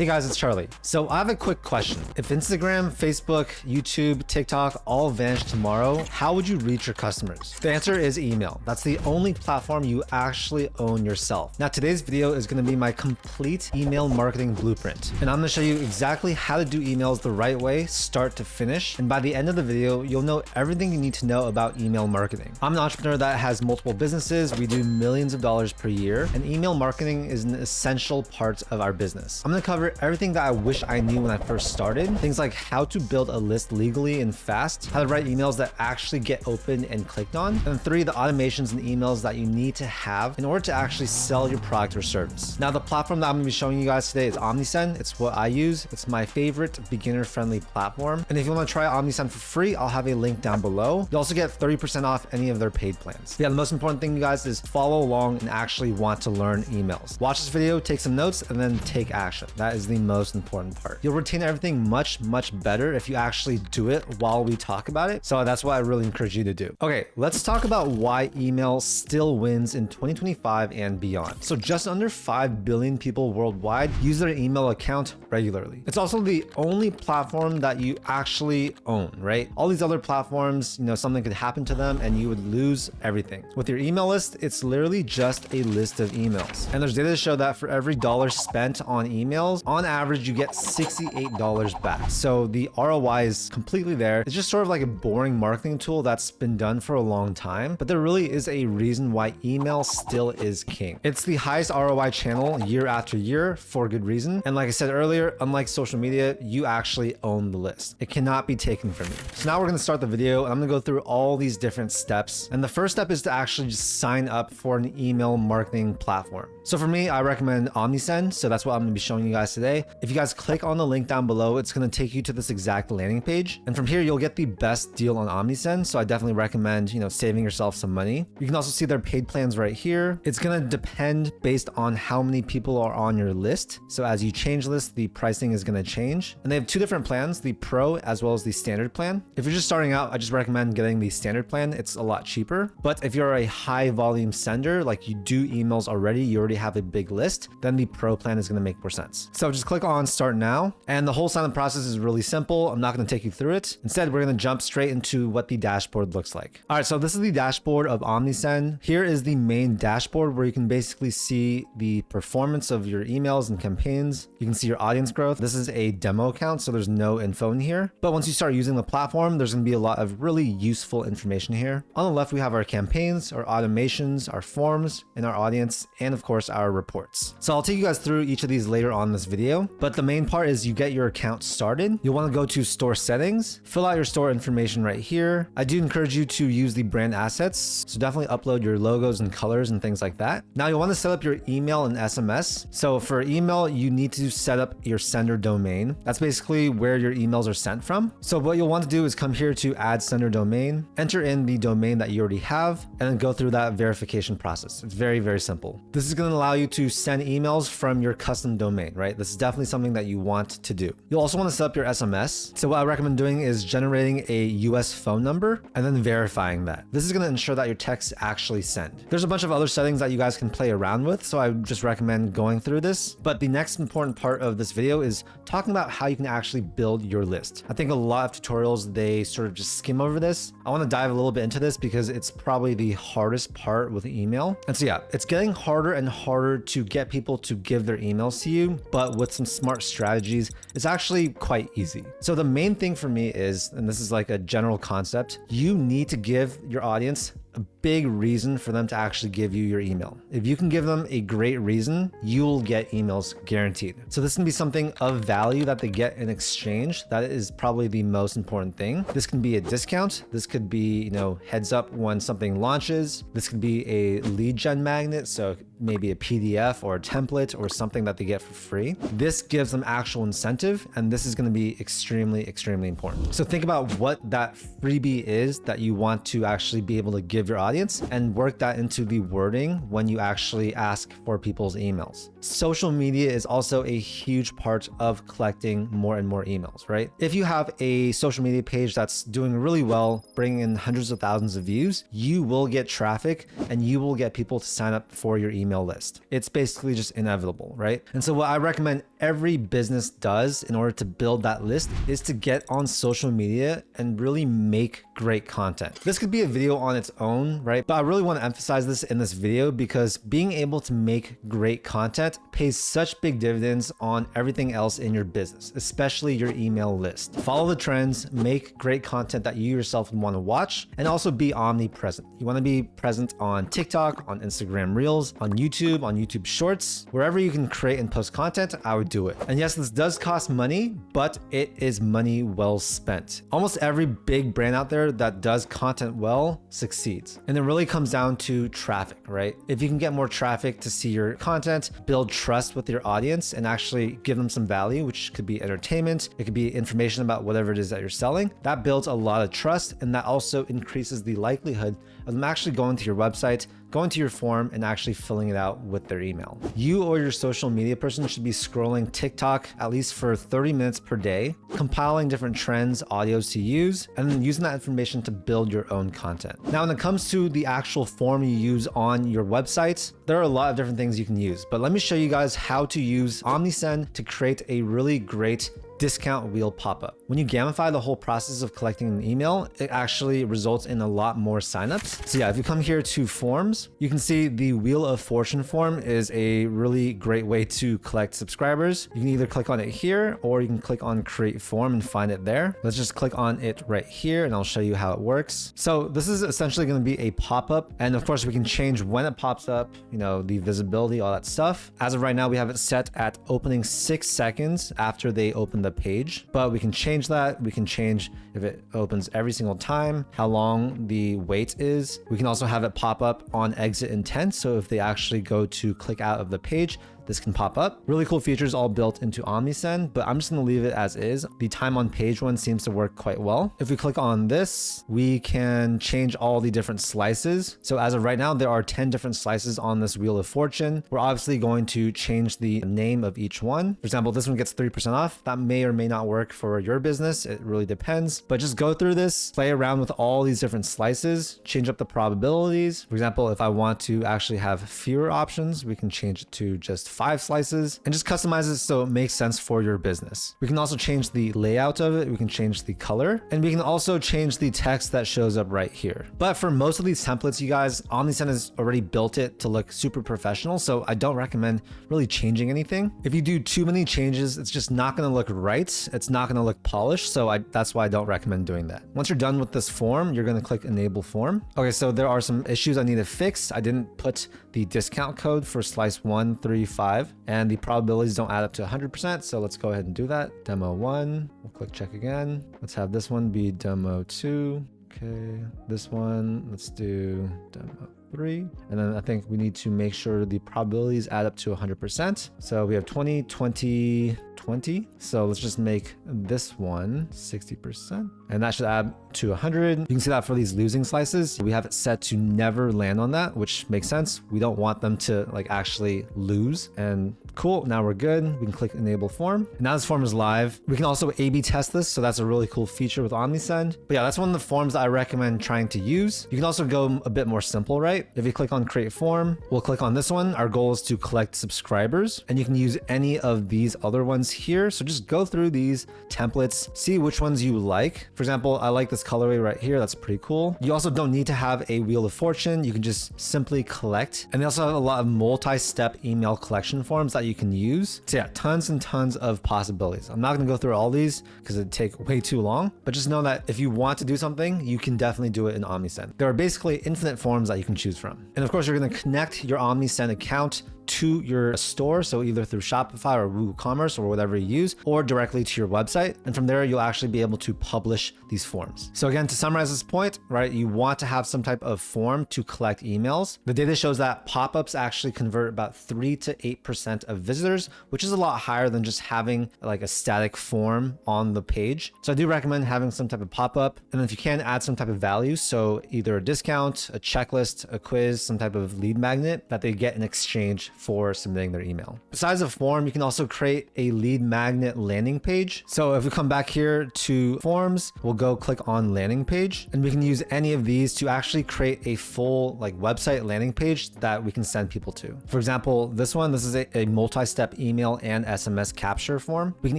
Hey guys, it's Charlie. So I have a quick question. If Instagram, Facebook, YouTube, TikTok all vanish tomorrow, how would you reach your customers? The answer is email. That's the only platform you actually own yourself. Now today's video is going to be my complete email marketing blueprint. And I'm going to show you exactly how to do emails the right way, start to finish. And by the end of the video, you'll know everything you need to know about email marketing. I'm an entrepreneur that has multiple businesses. We do millions of dollars per year, and email marketing is an essential part of our business. I'm going to cover everything that I wish I knew when I first started. Things like how to build a list legally and fast, how to write emails that actually get opened and clicked on, and 3, the automations and emails that you need to have in order to actually sell your product or service. Now, the platform that I'm going to be showing you guys today is Omnisend. It's what I use. It's my favorite beginner-friendly platform. And if you want to try Omnisend for free, I'll have a link down below. You also get 30% off any of their paid plans. Yeah, the most important thing, you guys, is follow along and actually want to learn emails. Watch this video, take some notes, and then take action. That is the most important part. You'll retain everything much better if you actually do it while we talk about it. So that's what I really encourage you to do. Okay, let's talk about why email still wins in 2025 and beyond. So just under 5 billion people worldwide use their email account regularly. It's also the only platform that you actually own, right? All these other platforms, something could happen to them and you would lose everything. With your email list, it's literally just a list of emails. And there's data to show that for every dollar spent on emails, on average, you get $68 back. So the ROI is completely there. It's just sort of like a boring marketing tool that's been done for a long time, but there really is a reason why email still is king. It's the highest ROI channel year after year for good reason. And like I said earlier, unlike social media, you actually own the list. It cannot be taken from you. So now we're going to start the video and I'm going to go through all these different steps. And the first step is to actually just sign up for an email marketing platform. So for me, I recommend Omnisend. So that's what I'm going to be showing you guys today. If you guys click on the link down below, it's going to take you to this exact landing page. And from here, you'll get the best deal on Omnisend. So I definitely recommend, saving yourself some money. You can also see their paid plans right here. It's going to depend based on how many people are on your list. So as you change lists, the pricing is going to change. And they have 2 different plans, the Pro as well as the standard plan. If you're just starting out, I just recommend getting the standard plan. It's a lot cheaper. But if you're a high volume sender, like you do emails already, you already have a big list, then the Pro plan is going to make more sense. So just click on start now. And the whole sign-up process is really simple. I'm not going to take you through it. Instead, we're going to jump straight into what the dashboard looks like. All right, so this is the dashboard of Omnisend. Here is the main dashboard where you can basically see the performance of your emails and campaigns. You can see your audience growth. This is a demo account, so there's no info in here. But once you start using the platform, there's going to be a lot of really useful information here. On the left, we have our campaigns, our automations, our forms, and our audience, and of course, our reports. So I'll take you guys through each of these later on in this video. But the main part is you get your account started. You'll want to go to store settings, fill out your store information right here. I do encourage you to use the brand assets. So definitely upload your logos and colors and things like that. Now you'll want to set up your email and SMS. So for email, you need to set up your sender domain. That's basically where your emails are sent from. So what you'll want to do is come here to add sender domain, enter in the domain that you already have, and then go through that verification process. It's very simple. This is going to allow you to send emails from your custom domain, right? This is definitely something that you want to do. You'll also want to set up your SMS. So what I recommend doing is generating a US phone number and then verifying that. This is going to ensure that your texts actually send. There's a bunch of other settings that you guys can play around with, so I just recommend going through this. But the next important part of this video is talking about how you can actually build your list. I think a lot of tutorials, they sort of just skim over this. I want to dive a little bit into this because it's probably the hardest part with email. And so yeah, it's getting harder and harder to get people to give their emails to you, but with some smart strategies, it's actually quite easy. So the main thing for me is, and this is like a general concept, you need to give your audience a big reason for them to actually give you your email. If you can give them a great reason, you'll get emails guaranteed. So this can be something of value that they get in exchange. That is probably the most important thing. This can be a discount. This could be, heads up when something launches. This could be a lead gen magnet. So maybe a PDF or a template or something that they get for free. This gives them actual incentive, and this is going to be extremely important. So think about what that freebie is that you want to actually be able to give your audience and work that into the wording when you actually ask for people's emails. Social media is also a huge part of collecting more and more emails, right? If you have a social media page that's doing really well, bringing in hundreds of thousands of views, you will get traffic and you will get people to sign up for your email list. It's basically just inevitable, right? And so what I recommend every business does in order to build that list is to get on social media and really make great content. This could be a video on its own, right? But I really want to emphasize this in this video because being able to make great content pays such big dividends on everything else in your business, especially your email list. Follow the trends, make great content that you yourself want to watch, and also be omnipresent. You want to be present on TikTok, on Instagram Reels, on YouTube Shorts, wherever you can create and post content, I would do it. And yes, this does cost money, but it is money well spent. Almost every big brand out there that does content well succeeds. And it really comes down to traffic, right? If you can get more traffic to see your content, build trust with your audience and actually give them some value, which could be entertainment, it could be information about whatever it is that you're selling, that builds a lot of trust, and that also increases the likelihood of them actually going to your website, going to your form, and actually filling it out with their email. You or your social media person should be scrolling TikTok at least for 30 minutes per day, compiling different trends, audios to use, and then using that information to build your own content. Now, when it comes to the actual form you use on your website, there are a lot of different things you can use, but let me show you guys how to use Omnisend to create a really great discount wheel pop-up. When you gamify the whole process of collecting an email, it actually results in a lot more signups. So yeah, if you come here to forms, you can see the Wheel of Fortune form is a really great way to collect subscribers. You can either click on it here or you can click on create form and find it there. Let's just click on it right here and I'll show you how it works. So this is essentially going to be a pop-up, and of course we can change when it pops up, you know, the visibility, all that stuff. As of right now, we have it set at opening 6 seconds after they open the page, but we can change that. We can change if it opens every single time, how long the wait is. We can also have it pop up on exit intent, so if they actually go to click out of the page, this can pop up. Really cool features all built into Omnisend, but I'm just gonna leave it as is. The time on page one seems to work quite well. If we click on this, we can change all the different slices. So as of right now, there are 10 different slices on this Wheel of Fortune. We're obviously going to change the name of each one. For example, this one gets 3% off. That may or may not work for your business. It really depends, but just go through this, play around with all these different slices, change up the probabilities. For example, if I want to actually have fewer options, we can change it to just 5 slices and just customize it so it makes sense for your business. We can also change the layout of it. We can change the color, and we can also change the text that shows up right here. But for most of these templates, you guys, Omnisend has already built it to look super professional, so I don't recommend really changing anything. If you do too many changes, it's just not going to look right. It's not going to look polished, so that's why I don't recommend doing that. Once you're done with this form, you're going to click enable form. Okay, so there are some issues I need to fix. I didn't put the discount code for slice 135, and the probabilities don't add up to 100%. So let's go ahead and do that. Demo 1, we'll click check again. Let's have this one be demo 2. Okay, this one, let's do demo 3. And then I think we need to make sure the probabilities add up to 100%. So we have 20, 20, 20. So let's just make this one 60%. And that should add to 100. You can see that for these losing slices, we have it set to never land on that, which makes sense. We don't want them to like actually lose. And cool, now we're good. We can click enable form. And now this form is live. We can also A/B test this. So that's a really cool feature with Omnisend. But yeah, that's one of the forms that I recommend trying to use. You can also go a bit more simple, right? If you click on create form, we'll click on this one. Our goal is to collect subscribers, and you can use any of these other ones here. So just go through these templates, see which ones you like. For example, I like this colorway right here. That's pretty cool. You also don't need to have a Wheel of Fortune. You can just simply collect. And they also have a lot of multi-step email collection forms that you can use. So yeah, tons and tons of possibilities. I'm not going to go through all these because it'd take way too long, but just know that if you want to do something, you can definitely do it in Omnisend. There are basically infinite forms that you can choose from. And of course, you're going to connect your Omnisend account to your store, so either through Shopify or WooCommerce or whatever you use, or directly to your website. And from there, you'll actually be able to publish these forms. So again, to summarize this point, right, you want to have some type of form to collect emails. The data shows that pop-ups actually convert about 3 to 8% of visitors, which is a lot higher than just having like a static form on the page. So I do recommend having some type of pop-up. And then if you can, add some type of value, so either a discount, a checklist, a quiz, some type of lead magnet that they get in exchange for submitting their email. Besides a form, you can also create a lead magnet landing page. So if we come back here to forms, we'll go click on landing page, and we can use any of these to actually create a full website landing page that we can send people to. For example, this is a multi-step email and SMS capture form. We can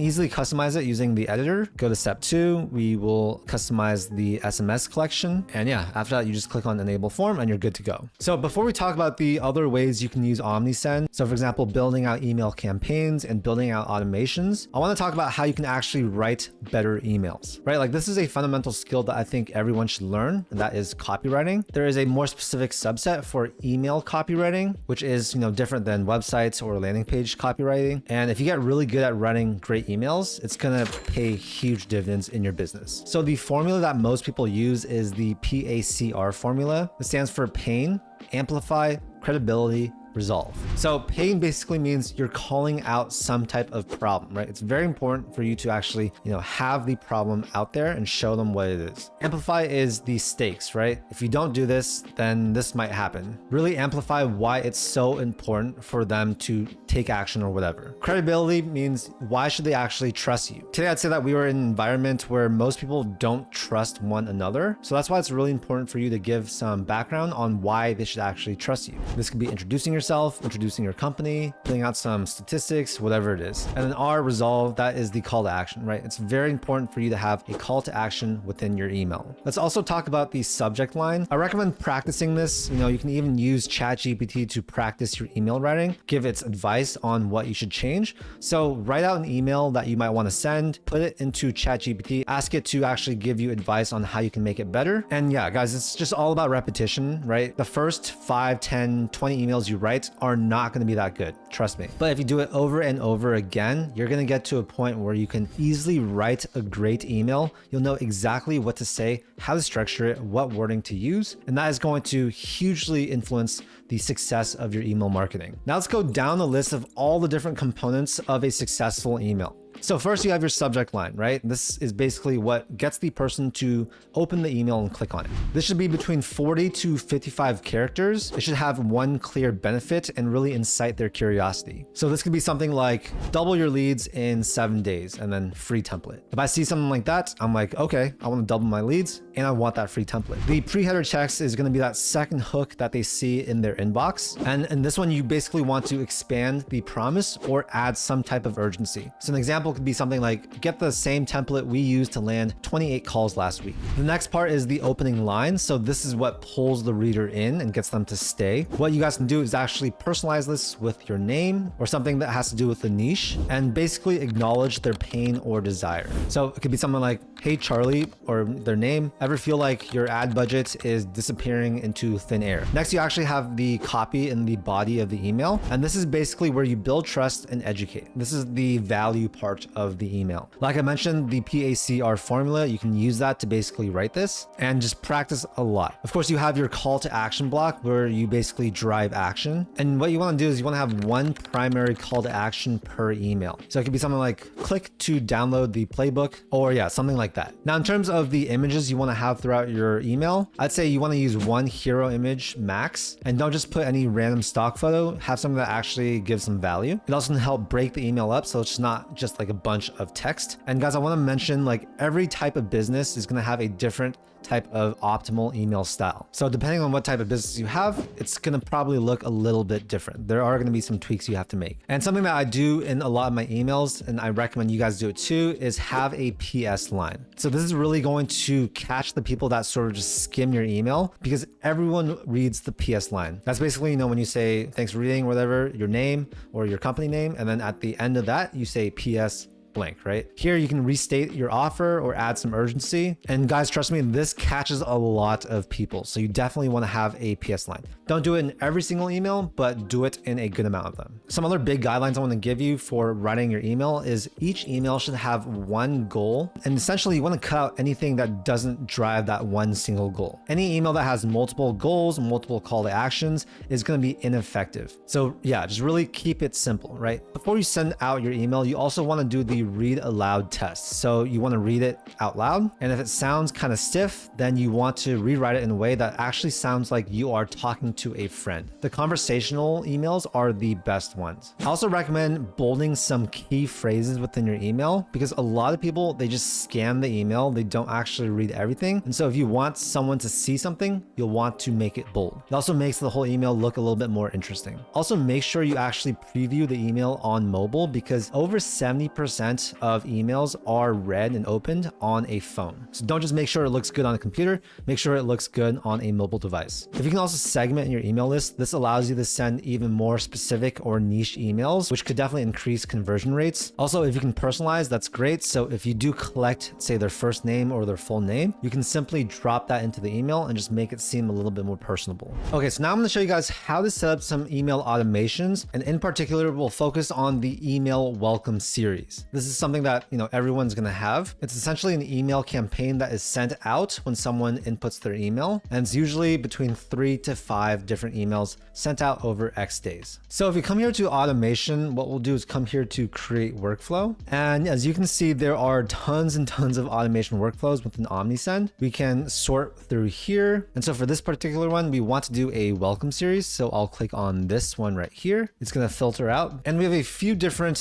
easily customize it using the editor. Go to step 2, we will customize the SMS collection. And yeah, after that, you just click on enable form and you're good to go. So before we talk about the other ways you can use Omnisend, so for example, building out email campaigns and building out automations, I want to talk about how you can actually write better emails, right? This is a fundamental skill that I think everyone should learn, and that is copywriting. There is a more specific subset for email copywriting, which is, different than websites or landing page copywriting. And if you get really good at writing great emails, it's going to pay huge dividends in your business. So the formula that most people use is the PACR formula. It stands for pain, amplify, credibility, resolve. So pain basically means you're calling out some type of problem, right? It's very important for you to actually, have the problem out there and show them what it is. Amplify is the stakes, right? If you don't do this, then this might happen. Really amplify why it's so important for them to take action or whatever. Credibility means why should they actually trust you? Today, I'd say that we are in an environment where most people don't trust one another. So that's why it's really important for you to give some background on why they should actually trust you. This could be introducing yourself, introducing your company, putting out some statistics, whatever it is. And then R, resolve, that is the call to action, right? It's very important for you to have a call to action within your email. Let's also talk about the subject line. I recommend practicing this. You can even use ChatGPT to practice your email writing, give its advice on what you should change. So write out an email that you might want to send, put it into ChatGPT, ask it to actually give you advice on how you can make it better. And yeah, guys, it's just all about repetition, right? The first 5, 10, 20 emails you write are not going to be that good. Trust me. But if you do it over and over again, you're going to get to a point where you can easily write a great email. You'll know exactly what to say, how to structure it, what wording to use. And that is going to hugely influence the success of your email marketing. Now let's go down the list of all the different components of a successful email. So first you have your subject line, right? This is basically what gets the person to open the email and click on it. This should be between 40 to 55 characters. It should have one clear benefit and really incite their curiosity. So this could be something like double your leads in 7 days and then free template. If I see something like that, I'm like, okay, I want to double my leads and I want that free template. The pre-header text is going to be that second hook that they see in their inbox. And in this one, you basically want to expand the promise or add some type of urgency. So an example could be something like, get the same template we used to land 28 calls last week. The next part is the opening line. So this is what pulls the reader in and gets them to stay. What you guys can do is actually personalize this with your name or something that has to do with the niche and basically acknowledge their pain or desire. So it could be something like, hey Charlie, or their name, ever feel like your ad budget is disappearing into thin air? Next, you actually have the copy in the body of the email. And this is basically where you build trust and educate. This is the value part of the email. Like I mentioned, the PACR formula, you can use that to basically write this and just practice a lot. Of course, you have your call to action block where you basically drive action. And what you want to do is you want to have one primary call to action per email. So it could be something like click to download the playbook, or yeah, something like that. Now, in terms of the images you want to have throughout your email, I'd say you want to use one hero image max, and don't just put any random stock photo. Have something that actually gives some value. It also can help break the email up so it's not just like a bunch of text. And guys, I want to mention, like, every type of business is going to have a different type of optimal email style. So depending on what type of business you have, it's going to probably look a little bit different. There are going to be some tweaks you have to make. And something that I do in a lot of my emails, and I recommend you guys do it too, is have a PS line. So this is really going to catch the people that sort of just skim your email, because everyone reads the PS line. That's basically, when you say thanks for reading, whatever, your name or your company name, and then at the end of that, you say PS blank, right? Here you can restate your offer or add some urgency. And guys, trust me, this catches a lot of people. So you definitely want to have a PS line. Don't do it in every single email, but do it in a good amount of them. Some other big guidelines I want to give you for writing your email is each email should have one goal. And essentially you want to cut out anything that doesn't drive that one single goal. Any email that has multiple goals, multiple call to actions is going to be ineffective. So yeah, just really keep it simple, right? Before you send out your email, you also want to do the the read aloud test. So you want to read it out loud. And if it sounds kind of stiff, then you want to rewrite it in a way that actually sounds like you are talking to a friend. The conversational emails are the best ones. I also recommend bolding some key phrases within your email because a lot of people, they just scan the email. They don't actually read everything. And so if you want someone to see something, you'll want to make it bold. It also makes the whole email look a little bit more interesting. Also, make sure you actually preview the email on mobile because over 70% of emails are read and opened on a phone. So don't just make sure it looks good on a computer, make sure it looks good on a mobile device. If you can also segment your email list, this allows you to send even more specific or niche emails, which could definitely increase conversion rates. Also, if you can personalize, that's great. So if you do collect, say, their first name or their full name, you can simply drop that into the email and just make it seem a little bit more personable. Okay, so now I'm going to show you guys how to set up some email automations, and in particular, we'll focus on the email welcome series. This is something that everyone's going to have. It's essentially an email campaign that is sent out when someone inputs their email, and it's usually between 3 to 5 different emails sent out over X days. So if you come here to automation, what we'll do is come here to create workflow, and as you can see, there are tons and tons of automation workflows within Omnisend. We can sort through here, and so for this particular one, we want to do a welcome series. So I'll click on this one right here. It's going to filter out, and we have a few different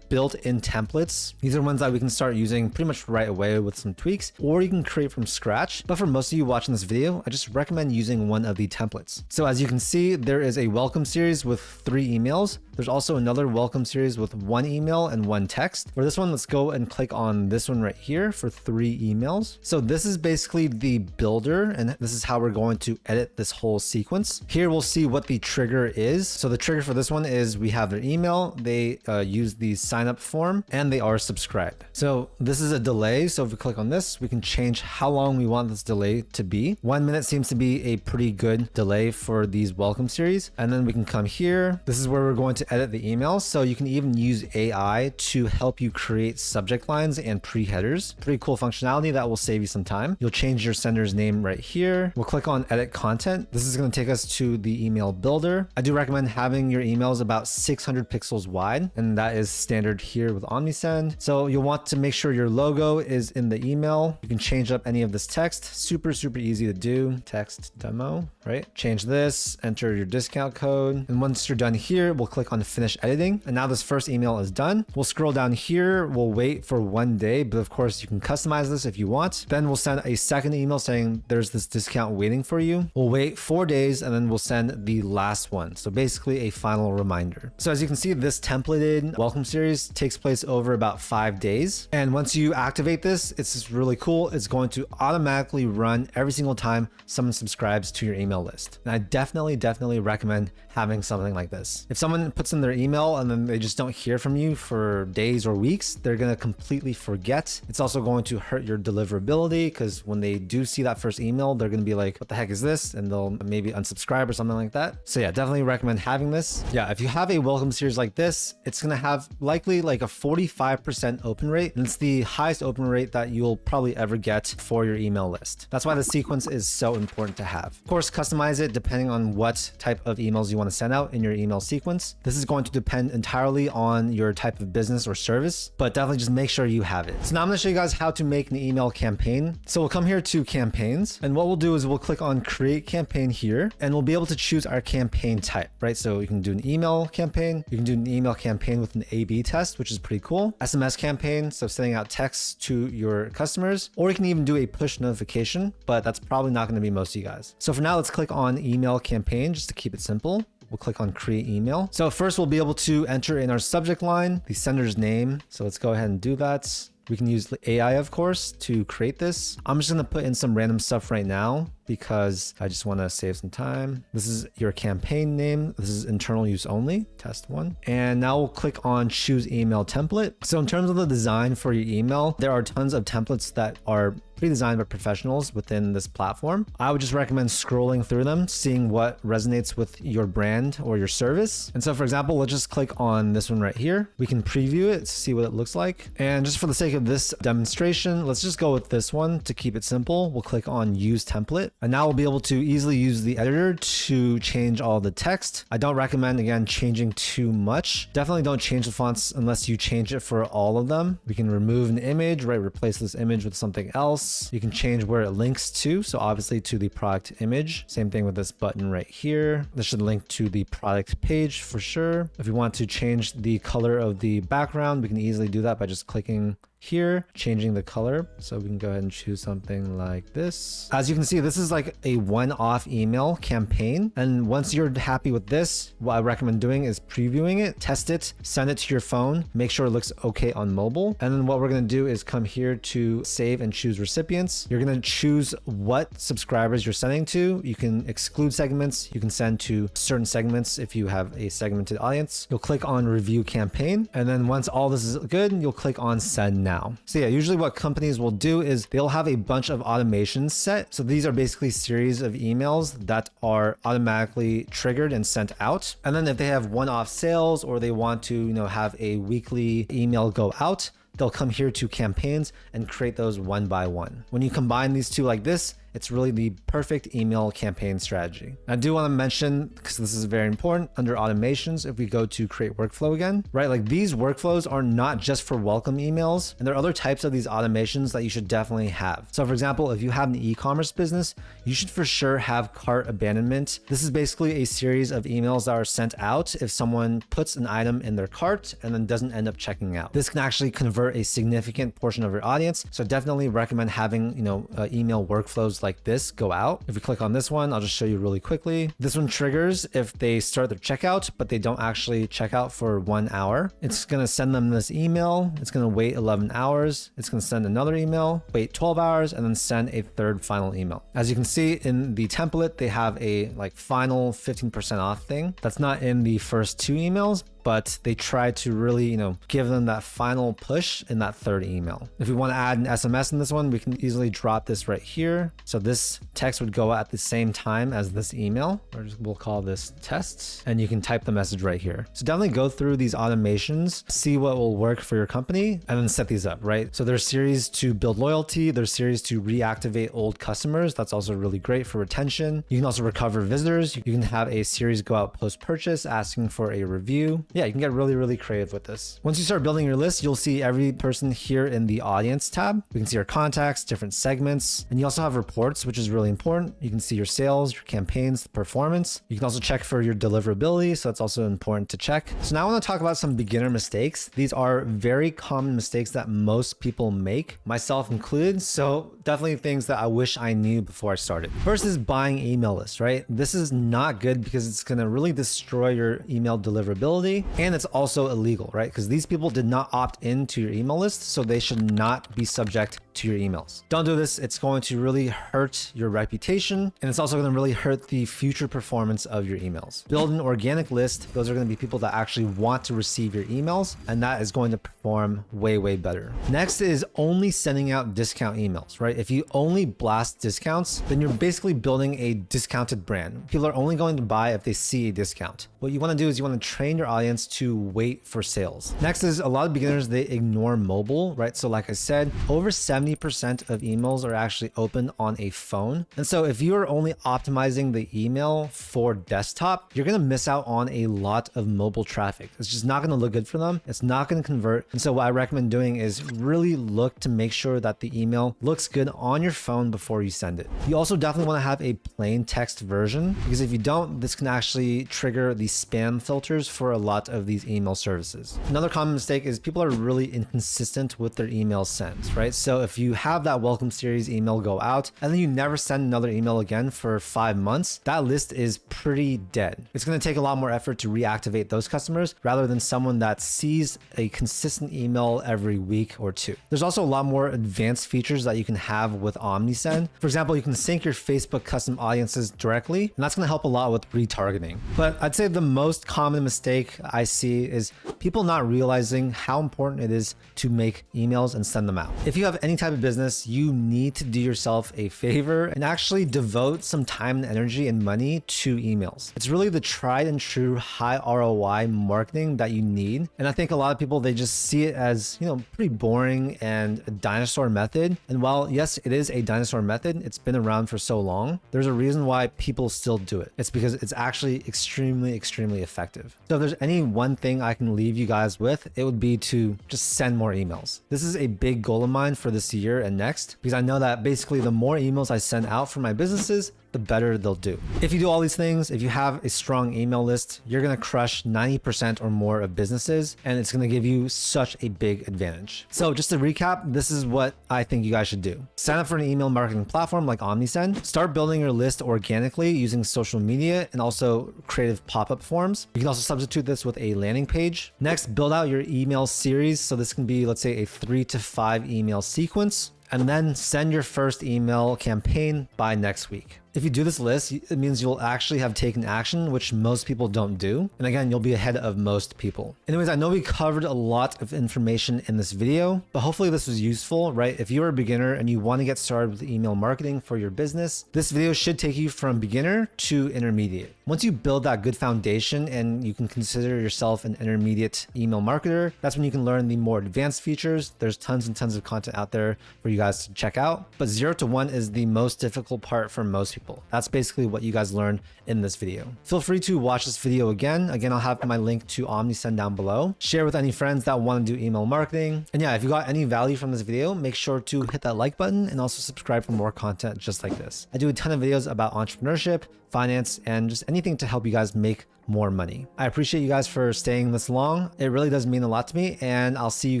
built-in templates. These are ones that we can start using pretty much right away with some tweaks, or you can create from scratch. But for most of you watching this video, I just recommend using one of the templates. So as you can see, there is a welcome series with 3 emails. There's also another welcome series with 1 email and 1 text. For this one, let's go and click on this one right here for 3 emails. So this is basically the builder, and this is how we're going to edit this whole sequence. Here we'll see what the trigger is. So the trigger for this one is we have their email, they use the sign up form, and they are subscribed. So this is a delay. So if we click on this, we can change how long we want this delay to be. 1 minute seems to be a pretty good delay for these welcome series. And then we can come here. This is where we're going to edit the email. So you can even use AI to help you create subject lines and pre-headers. Pretty cool functionality that will save you some time. You'll change your sender's name right here. We'll click on edit content. This is going to take us to the email builder. I do recommend having your emails about 600 pixels wide, and that is standard here with Omnisend. So you'll want to make sure your logo is in the email. You can change up any of this text. Super easy to do. Text demo, right? Change this, enter your discount code. And once you're done here, we'll click on finish editing. And now this first email is done. We'll scroll down here. We'll wait for 1 day, but of course you can customize this if you want. Then we'll send a second email saying there's this discount waiting for you. We'll wait 4 days and then we'll send the last one. So basically a final reminder. So as you can see, this templated welcome series takes place over about 5 days. And once you activate this, it's just really cool. It's going to automatically run every single time someone subscribes to your email list. And I definitely recommend having something like this. If someone puts in their email and then they just don't hear from you for days or weeks, they're going to completely forget. It's also going to hurt your deliverability because when they do see that first email, they're going to be like, what the heck is this? And they'll maybe unsubscribe or something like that. So yeah, definitely recommend having this. Yeah, if you have a welcome series like this, it's going to have likely like a 45% open rate. And it's the highest open rate that you'll probably ever get for your email list. That's why the sequence is so important to have. Of course, customize it depending on what type of emails you want to send out in your email sequence. This is going to depend entirely on your type of business or service, but definitely just make sure you have it. So now I'm going to show you guys how to make an email campaign. So we'll come here to campaigns, and what we'll do is we'll click on create campaign here, and we'll be able to choose our campaign type, right? So you can do an email campaign. You can do an email campaign with an A/B test, which is pretty cool. SMS campaign, so sending out texts to your customers, or you can even do a push notification, but that's probably not going to be most of you guys. So for now, let's click on email campaign just to keep it simple. We'll click on create email. So first we'll be able to enter in our subject line, the sender's name. So let's go ahead and do that. We can use the AI, of course, to create this. I'm just going to put in some random stuff right now because I just want to save some time. This is your campaign name. This is internal use only, test 1. And now we'll click on choose email template. So in terms of the design for your email, there are tons of templates that are pre-designed by professionals within this platform. I would just recommend scrolling through them, seeing what resonates with your brand or your service. And so for example, let's just click on this one right here. We can preview it to see what it looks like. And just for the sake of this demonstration, let's just go with this one to keep it simple. We'll click on use template, and now we'll be able to easily use the editor to change all the text. I don't recommend, again, changing too much. Definitely don't change the fonts unless you change it for all of them. We can remove an image, right? Replace this image with something else. You can change where it links to. So obviously to the product image. Same thing with this button right here. This should link to the product page for sure. If you want to change the color of the background, we can easily do that by just clicking here, changing the color. So we can go ahead and choose something like this. As you can see, this is like a one-off email campaign. And once you're happy with this, what I recommend doing is previewing it, test it, send it to your phone, make sure it looks okay on mobile. And then what we're going to do is come here to save and choose recipients. You're going to choose what subscribers you're sending to. You can exclude segments. You can send to certain segments if you have a segmented audience. You'll click on review campaign. And then once all this is good, you'll click on send now. So yeah, usually what companies will do is they'll have a bunch of automations set. So these are basically series of emails that are automatically triggered and sent out. And then if they have one-off sales or they want to, have a weekly email go out, they'll come here to campaigns and create those one by one. When you combine these two like this, it's really the perfect email campaign strategy. I do want to mention, because this is very important, under automations, if we go to create workflow again, right? Like these workflows are not just for welcome emails, and there are other types of these automations that you should definitely have. So for example, if you have an e-commerce business, you should for sure have cart abandonment. This is basically a series of emails that are sent out if someone puts an item in their cart and then doesn't end up checking out. This can actually convert a significant portion of your audience. So definitely recommend having, email workflows like this go out. If we click on this one, I'll just show you really quickly. This one triggers if they start their checkout, but they don't actually check out for 1 hour. It's going to send them this email. It's going to wait 11 hours. It's going to send another email, wait 12 hours, and then send a third final email. As you can see in the template, they have a final 15% off thing. That's not in the first two emails, but they try to really, give them that final push in that third email. If we want to add an SMS in this one, we can easily drop this right here. So this text would go at the same time as this email, we'll call this test, and you can type the message right here. So definitely go through these automations, see what will work for your company, and then set these up, right? So there's series to build loyalty, there's series to reactivate old customers. That's also really great for retention. You can also recover visitors. You can have a series go out post-purchase asking for a review. Yeah, you can get really, really creative with this. Once you start building your list, you'll see every person here in the audience tab. We can see our contacts, different segments, and you also have reports, which is really important. You can see your sales, your campaigns, the performance. You can also check for your deliverability, so that's also important to check. So now I want to talk about some beginner mistakes. These are very common mistakes that most people make, myself included. So definitely things that I wish I knew before I started. First is buying email lists, right? This is not good because it's going to really destroy your email deliverability. And it's also illegal, right? Because these people did not opt into your email list, so they should not be subject to your emails. Don't do this. It's going to really hurt your reputation, and it's also going to really hurt the future performance of your emails. Build an organic list. Those are going to be people that actually want to receive your emails, and that is going to perform way, way better. Next is only sending out discount emails, right? If you only blast discounts, then you're basically building a discounted brand. People are only going to buy if they see a discount. What you want to do is you want to train your audience to wait for sales. Next is a lot of beginners, they ignore mobile, right? So like I said, over 70% of emails are actually open on a phone. And so if you're only optimizing the email for desktop, you're going to miss out on a lot of mobile traffic. It's just not going to look good for them. It's not going to convert. And so what I recommend doing is really look to make sure that the email looks good on your phone before you send it. You also definitely want to have a plain text version, because if you don't, this can actually trigger the spam filters for a lot of these email services. Another common mistake is people are really inconsistent with their email sends, right? So if you have that welcome series email go out and then you never send another email again for 5 months, that list is pretty dead. It's going to take a lot more effort to reactivate those customers rather than someone that sees a consistent email every week or two. There's also a lot more advanced features that you can have with Omnisend. For example, you can sync your Facebook custom audiences directly, and that's going to help a lot with retargeting. But I'd say the most common mistake I see is people not realizing how important it is to make emails and send them out. If you have any type type of business, you need to do yourself a favor and actually devote some time and energy and money to emails. It's really the tried and true high ROI marketing that you need. And I think a lot of people, they just see it as, pretty boring and a dinosaur method. And while yes, it is a dinosaur method, it's been around for so long, there's a reason why people still do it. It's because it's actually extremely, extremely effective. So if there's any one thing I can leave you guys with, it would be to just send more emails. This is a big goal of mine for this year and next, because I know that basically the more emails I send out for my businesses, the better they'll do. If you do all these things, if you have a strong email list, you're going to crush 90% or more of businesses, and it's going to give you such a big advantage. So just to recap, this is what I think you guys should do. Sign up for an email marketing platform like Omnisend. Start building your list organically using social media and also creative pop-up forms. You can also substitute this with a landing page. Next, build out your email series. So this can be, let's say, a 3 to 5 email sequence, and then send your first email campaign by next week. If you do this list, it means you'll actually have taken action, which most people don't do. And again, you'll be ahead of most people. Anyways, I know we covered a lot of information in this video, but hopefully this was useful, right? If you're a beginner and you want to get started with email marketing for your business, this video should take you from beginner to intermediate. Once you build that good foundation and you can consider yourself an intermediate email marketer, that's when you can learn the more advanced features. There's tons and tons of content out there for you guys to check out. But 0 to 1 is the most difficult part for most people. That's basically what you guys learned in this video. Feel free to watch this video again. Again, I'll have my link to Omnisend down below. Share with any friends that want to do email marketing. And yeah, if you got any value from this video, make sure to hit that like button and also subscribe for more content just like this. I do a ton of videos about entrepreneurship, finance, and just anything to help you guys make more money. I appreciate you guys for staying this long. It really does mean a lot to me, and I'll see you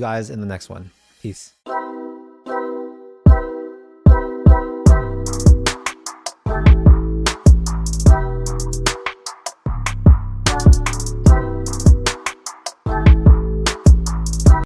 guys in the next one. Peace.